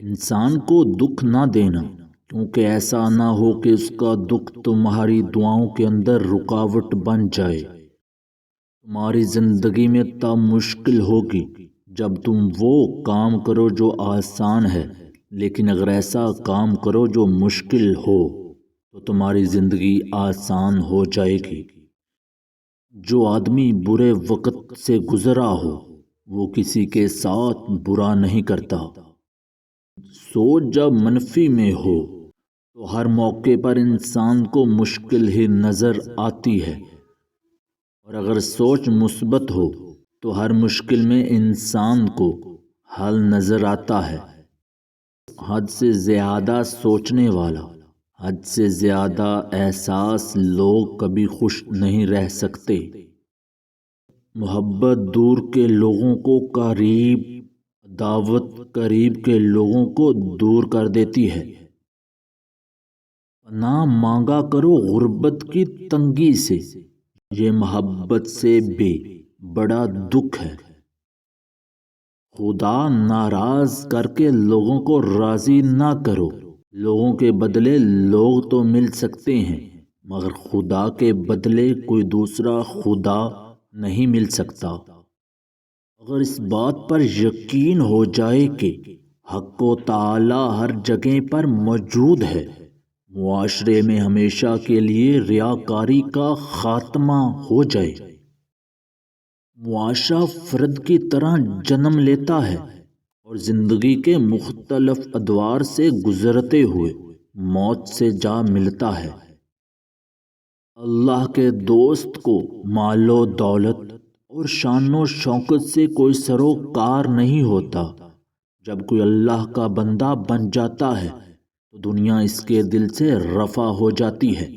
انسان کو دکھ نہ دینا، کیونکہ ایسا نہ ہو کہ اس کا دکھ تمہاری دعاؤں کے اندر رکاوٹ بن جائے۔ تمہاری زندگی میں تب مشکل ہوگی جب تم وہ کام کرو جو آسان ہے، لیکن اگر ایسا کام کرو جو مشکل ہو تو تمہاری زندگی آسان ہو جائے گی۔ جو آدمی برے وقت سے گزرا ہو وہ کسی کے ساتھ برا نہیں کرتا۔ سوچ جب منفی میں ہو تو ہر موقع پر انسان کو مشکل ہی نظر آتی ہے، اور اگر سوچ مثبت ہو تو ہر مشکل میں انسان کو حل نظر آتا ہے۔ حد سے زیادہ سوچنے والا، حد سے زیادہ احساس لوگ کبھی خوش نہیں رہ سکتے۔ محبت دور کے لوگوں کو قریب، عداوت قریب کے لوگوں کو دور کر دیتی ہے۔ پناہ مانگا کرو غربت کی تنگی سے، یہ محبت سے بھی بڑا دکھ ہے۔ خدا ناراض کر کے لوگوں کو راضی نہ کرو۔ لوگوں کے بدلے لوگ تو مل سکتے ہیں، مگر خدا کے بدلے کوئی دوسرا خدا نہیں مل سکتا۔ اگر اس بات پر یقین ہو جائے کہ حق و تعالی ہر جگہ پر موجود ہے، معاشرے میں ہمیشہ کے لیے ریاکاری کا خاتمہ ہو جائے۔ معاشرہ فرد کی طرح جنم لیتا ہے اور زندگی کے مختلف ادوار سے گزرتے ہوئے موت سے جا ملتا ہے۔ اللہ کے دوست کو مال و دولت اور شان و شوکت سے کوئی سروکار نہیں ہوتا۔ جب کوئی اللہ کا بندہ بن جاتا ہے تو دنیا اس کے دل سے رفع ہو جاتی ہے۔